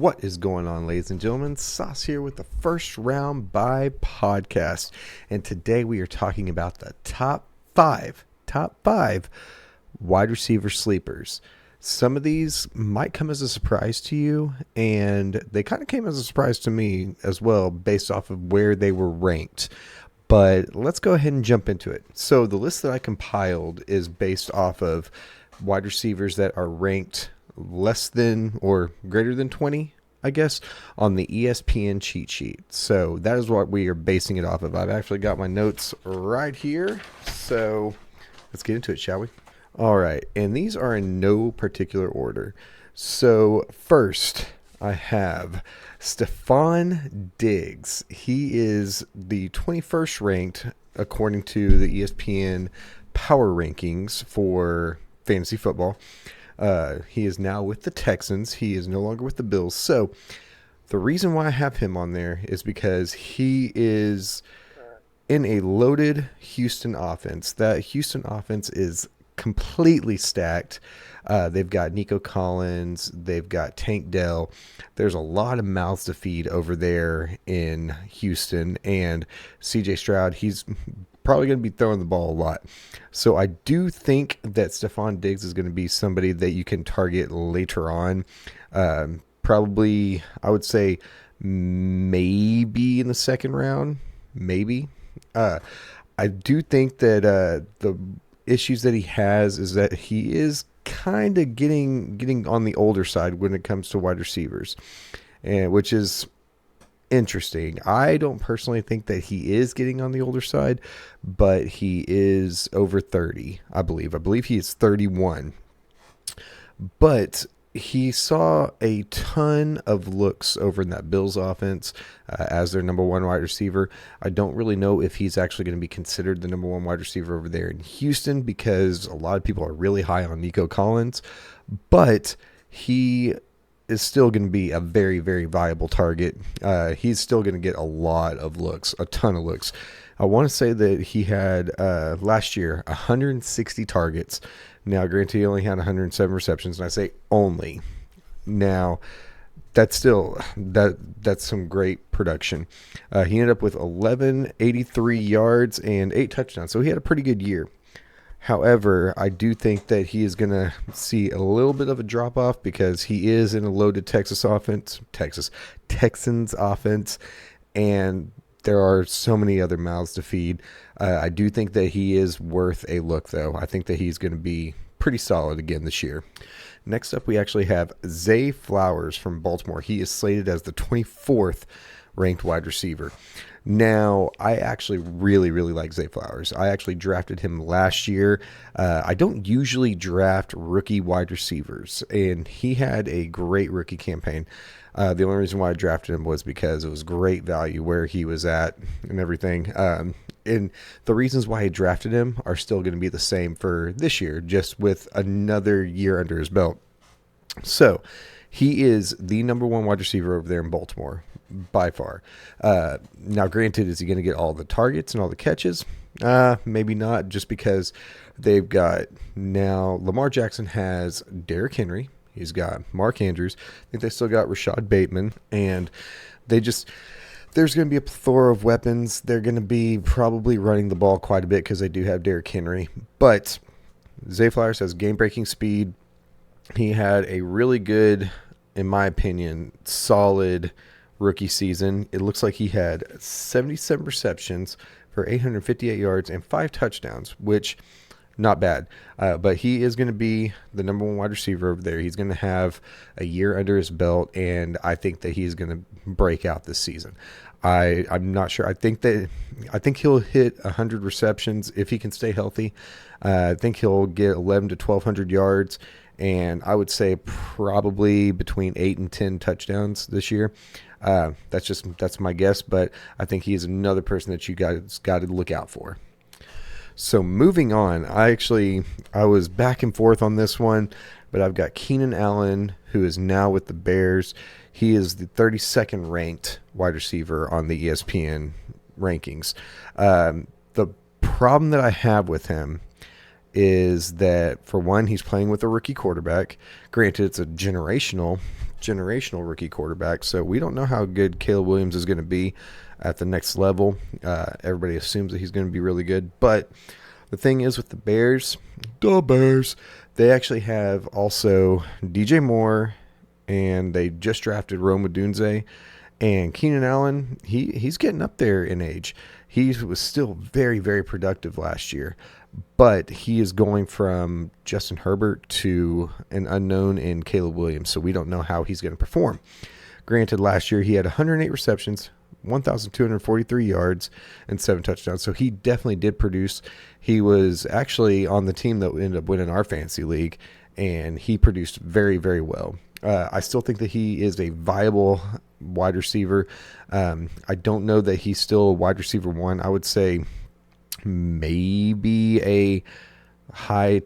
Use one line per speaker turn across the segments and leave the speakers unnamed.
What is going on, ladies and gentlemen? Soss here with the First Round By podcast. And today we are talking about the top five wide receiver sleepers. Some of these might come as a surprise to you, and they kind of came as a surprise to me as well based off of where they were ranked. But let's go ahead and jump into it. So the list that I compiled is based off of wide receivers that are ranked less than or greater than 20, I guess, on the ESPN cheat sheet. So that is what we are basing it off of. I've actually got my notes right here. So let's get into it, shall we? All right. And these are in no particular order. So first, I have Stefon Diggs. He is the 21st ranked according to the ESPN power rankings for fantasy football. He is now with the Texans. He is no longer with the Bills. So the reason why I have him on there is because he is in a loaded Houston offense. That Houston offense is completely stacked. They've got Nico Collins. They've got Tank Dell. There's a lot of mouths to feed over there in Houston. And CJ Stroud, he's probably going to be throwing the ball a lot. So I do think that Stefon Diggs is going to be somebody that you can target later on. Probably, I would say, maybe in the second round. Maybe. I do think that the issues that he has is that he is kind of getting on the older side when it comes to wide receivers, and which is interesting. I don't personally think that he is getting on the older side, but he is over 30, I believe. I believe he is 31. But he saw a ton of looks over in that Bills offense as their number one wide receiver. I don't really know if he's actually going to be considered the number one wide receiver over there in Houston because a lot of people are really high on Nico Collins, but he is still going to be a very, very viable target. He's still going to get a lot of looks, a ton of looks. I want to say that he had last year 160 targets. Now, granted, he only had 107 receptions, and I say only. Now, that's still that's some great production. He ended up with 1183 yards and 8 touchdowns, so he had a pretty good year. However, I do think that he is going to see a little bit of a drop-off because he is in a loaded Texans offense, and there are so many other mouths to feed. I do think that he is worth a look, though. I think that he's going to be pretty solid again this year. Next up, we actually have Zay Flowers from Baltimore. He is slated as the 24th ranked wide receiver. Now, I actually really, really like Zay Flowers. I actually drafted him last year. I don't usually draft rookie wide receivers, and he had a great rookie campaign. The only reason why I drafted him was because it was great value where he was at and everything. And the reasons why I drafted him are still going to be the same for this year, just with another year under his belt. So he is the number one wide receiver over there in Baltimore by far. Now, granted, is he going to get all the targets and all the catches? Maybe not, just because they've got now Lamar Jackson has Derrick Henry. He's got Mark Andrews. I think they still got Rashad Bateman. And there's going to be a plethora of weapons. They're going to be probably running the ball quite a bit because they do have Derrick Henry. But Zay Flowers has game-breaking speed. He had a really good, in my opinion, solid rookie season. It looks like he had 77 receptions for 858 yards and 5 touchdowns, which not bad. But he is going to be the number one wide receiver over there. He's going to have a year under his belt, and I think that he's going to break out this season. I'm not sure. I think he'll hit 100 receptions if he can stay healthy. I think he'll get 11 to 1,200 yards, and I would say probably between 8 and 10 touchdowns this year. That's my guess, but I think he is another person that you guys got to look out for. So moving on, I was back and forth on this one, but I've got Keenan Allen, who is now with the Bears. He is the 32nd ranked wide receiver on the ESPN rankings. The problem that I have with him is that, for one, he's playing with a rookie quarterback. Granted, it's a generational generational rookie quarterback. So we don't know how good Caleb Williams is going to be at the next level. Everybody assumes that he's going to be really good. But the thing is with the Bears, they actually have also DJ Moore, and they just drafted Rome Odunze. And Keenan Allen, he's getting up there in age. He was still very, very productive last year. But he is going from Justin Herbert to an unknown in Caleb Williams. So we don't know how he's going to perform. Granted, last year he had 108 receptions, 1,243 yards, and 7 touchdowns. So he definitely did produce. He was actually on the team that ended up winning our fantasy league, and he produced very, very well. I still think that he is a viable wide receiver. I don't know that he's still wide receiver 1. I would say maybe a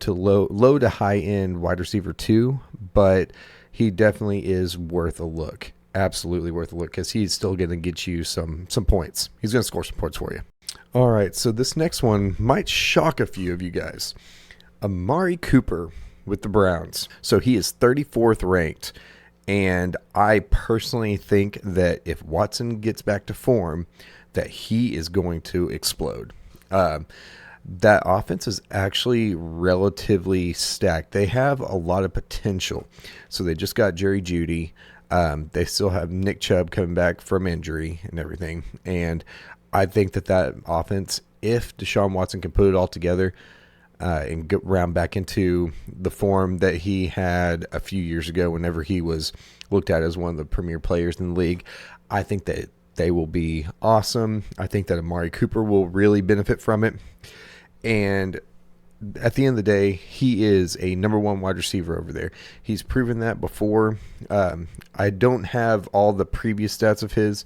low to high end wide receiver 2, but he definitely is worth a look. Absolutely worth a look, because he's still going to get you some points. He's going to score some points for you. All right, so this next one might shock a few of you guys. Amari Cooper with the Browns. So he is 34th ranked, and I personally think that if Watson gets back to form, that he is going to explode. That offense is actually relatively stacked. They have a lot of potential. So they just got Jerry Jeudy. They still have Nick Chubb coming back from injury and everything. And I think that offense, if Deshaun Watson can put it all together and get round back into the form that he had a few years ago whenever he was looked at as one of the premier players in the league, I think that they will be awesome. I think that Amari Cooper will really benefit from it. And at the end of the day, he is a number 1 wide receiver over there. He's proven that before. I don't have all the previous stats of his,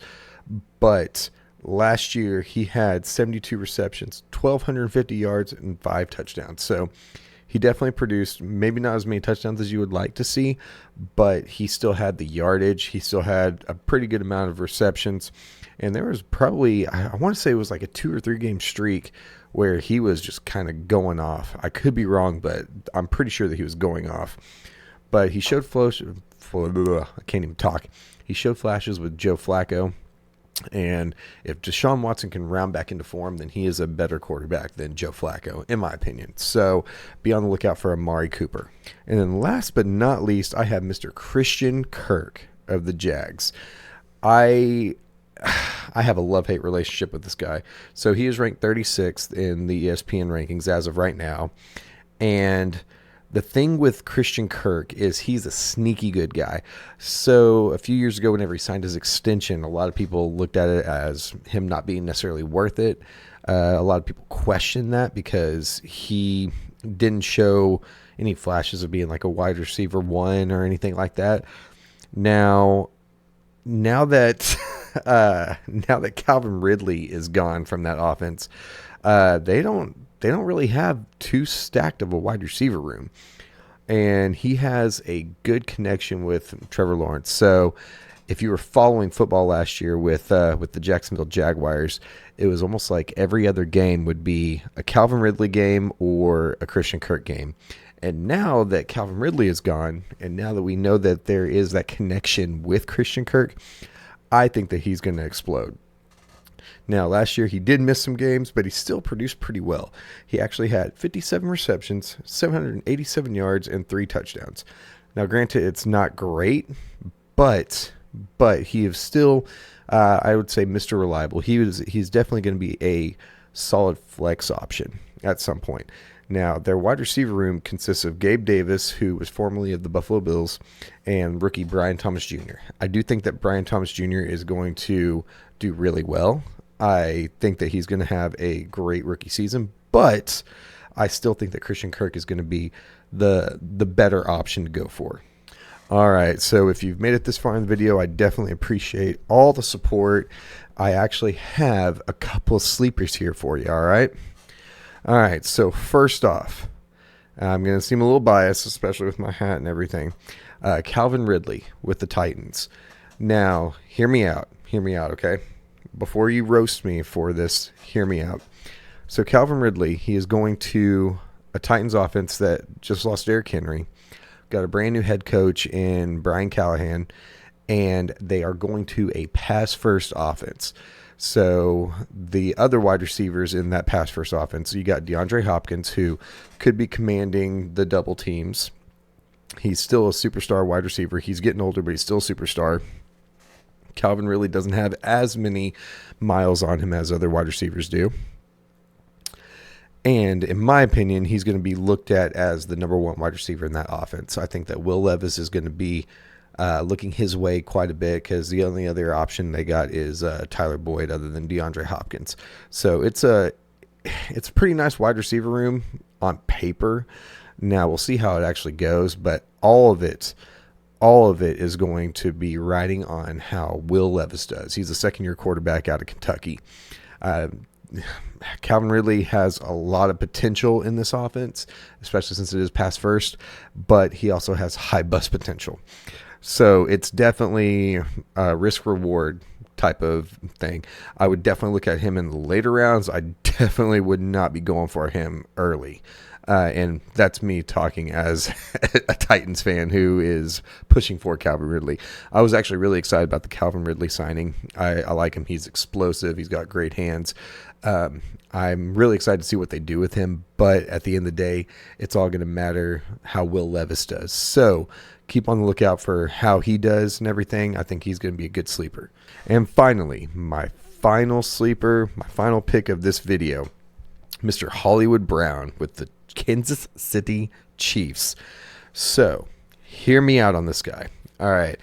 but last year he had 72 receptions, 1,250 yards, and 5 touchdowns. So he definitely produced, maybe not as many touchdowns as you would like to see, but he still had the yardage. He still had a pretty good amount of receptions. And there was probably, I want to say it was like a 2 or 3 game streak where he was just kind of going off. I could be wrong, but I'm pretty sure that he was going off. But he showed I can't even talk. He showed flashes with Joe Flacco. And if Deshaun Watson can round back into form, then he is a better quarterback than Joe Flacco, in my opinion. So be on the lookout for Amari Cooper. And then last but not least, I have Mr. Christian Kirk of the Jags. I have a love-hate relationship with this guy. So he is ranked 36th in the ESPN rankings as of right now. And the thing with Christian Kirk is he's a sneaky good guy. So a few years ago, whenever he signed his extension, a lot of people looked at it as him not being necessarily worth it. A lot of people questioned that because he didn't show any flashes of being like a wide receiver 1 or anything like that. Now that now that Calvin Ridley is gone from that offense, they don't really have too stacked of a wide receiver room. And he has a good connection with Trevor Lawrence. So if you were following football last year with the Jacksonville Jaguars, it was almost like every other game would be a Calvin Ridley game or a Christian Kirk game. And now that Calvin Ridley is gone, and now that we know that there is that connection with Christian Kirk, I think that he's going to explode. Now, last year he did miss some games, but he still produced pretty well. He actually had 57 receptions, 787 yards, and 3 touchdowns. Now, granted, it's not great, but he is still, I would say, Mr. Reliable. He's definitely going to be a solid flex option at some point. Now, their wide receiver room consists of Gabe Davis, who was formerly of the Buffalo Bills, and rookie Brian Thomas Jr. I do think that Brian Thomas Jr. is going to do really well. I think that he's going to have a great rookie season, but I still think that Christian Kirk is going to be the better option to go for. All right, so if you've made it this far in the video, I definitely appreciate all the support. I actually have a couple of sleepers here for you, all right? All right, so first off, I'm going to seem a little biased, especially with my hat and everything. Calvin Ridley with the Titans. Now, hear me out, okay? Before you roast me for this, hear me out. So Calvin Ridley, he is going to a Titans offense that just lost Derrick Henry. got a brand new head coach in Brian Callahan, and they are going to a pass first offense. So the other wide receivers in that pass first offense, you got DeAndre Hopkins, who could be commanding the double teams. He's still a superstar wide receiver. He's getting older, but he's still a superstar. Calvin really doesn't have as many miles on him as other wide receivers do. And in my opinion, he's going to be looked at as the number one wide receiver in that offense. I think that Will Levis is going to be looking his way quite a bit, because the only other option they got is Tyler Boyd other than DeAndre Hopkins. So it's a pretty nice wide receiver room on paper. Now we'll see how it actually goes, but all of it is going to be riding on how Will Levis does. He's a second-year quarterback out of Kentucky. Calvin Ridley has a lot of potential in this offense, especially since it is pass first, but he also has high bust potential. So it's definitely a risk-reward type of thing. I would definitely look at him in the later rounds. I definitely would not be going for him early. And that's me talking as a Titans fan who is pushing for Calvin Ridley. I was actually really excited about the Calvin Ridley signing. I like him. He's explosive. He's got great hands. I'm really excited to see what they do with him. But at the end of the day, it's all going to matter how Will Levis does. So keep on the lookout for how he does and everything. I think he's going to be a good sleeper. And finally, my final sleeper, my final pick of this video, Mr. Hollywood Brown with the Kansas City Chiefs. So hear me out on this guy. All right.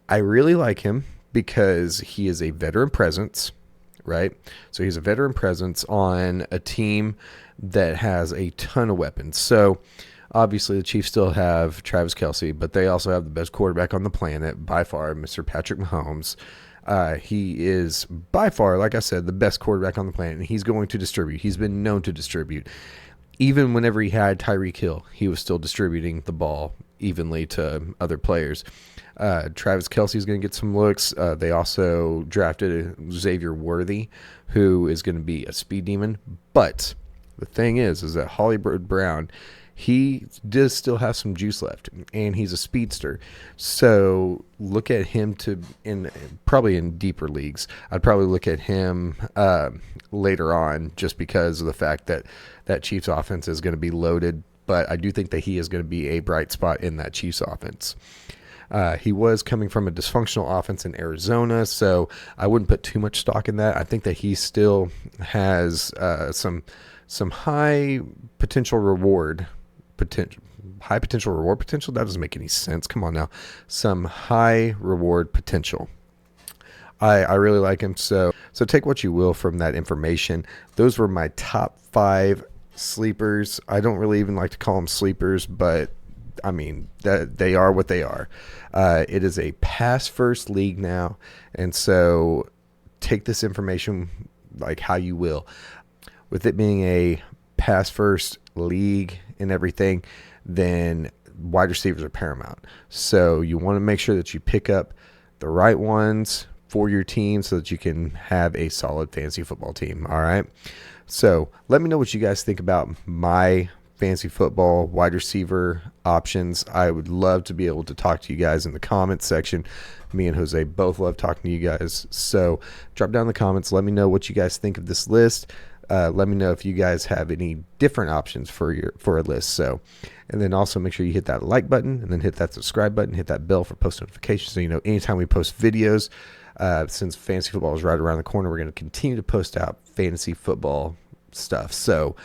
I really like him because he is a veteran presence, right? So he's a veteran presence on a team that has a ton of weapons. So obviously the Chiefs still have Travis Kelce, but they also have the best quarterback on the planet by far, Mr. Patrick Mahomes. He is by far, like I said, the best quarterback on the planet, and he's going to distribute. He's been known to distribute. Even whenever he had Tyreek Hill, he was still distributing the ball evenly to other players. Travis Kelce is going to get some looks. They also drafted Xavier Worthy, who is going to be a speed demon. But the thing is that Hollywood Brown, he does still have some juice left, and he's a speedster. So look at him probably in deeper leagues. I'd probably look at him later on, just because of the fact that that Chiefs offense is going to be loaded. But I do think that he is going to be a bright spot in that Chiefs offense. He was coming from a dysfunctional offense in Arizona, so I wouldn't put too much stock in that. I think that he still has some high potential reward potential. High potential reward potential? That doesn't make any sense. Come on now. Some high reward potential. I really like him. So take what you will from that information. Those were my top 5 sleepers. I don't really even like to call them sleepers, but I mean, that they are what they are. It is a pass first league now, and so take this information like how you will. With it being a pass first league and everything, then wide receivers are paramount. So you want to make sure that you pick up the right ones for your team so that you can have a solid fantasy football team. All right. So let me know what you guys think about my fantasy football wide receiver options. I would love to be able to talk to you guys in the comments section. Me and Jose both love talking to you guys. So drop down in the comments. Let me know what you guys think of this list. Let me know if you guys have any different options for a list. So, and then also make sure you hit that like button, and then hit that subscribe button, hit that bell for post notifications, so you know anytime we post videos. Since fantasy football is right around the corner, we're going to continue to post out fantasy football stuff. So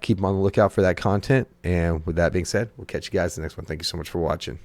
keep on the lookout for that content. And with that being said, we'll catch you guys in the next one. Thank you so much for watching.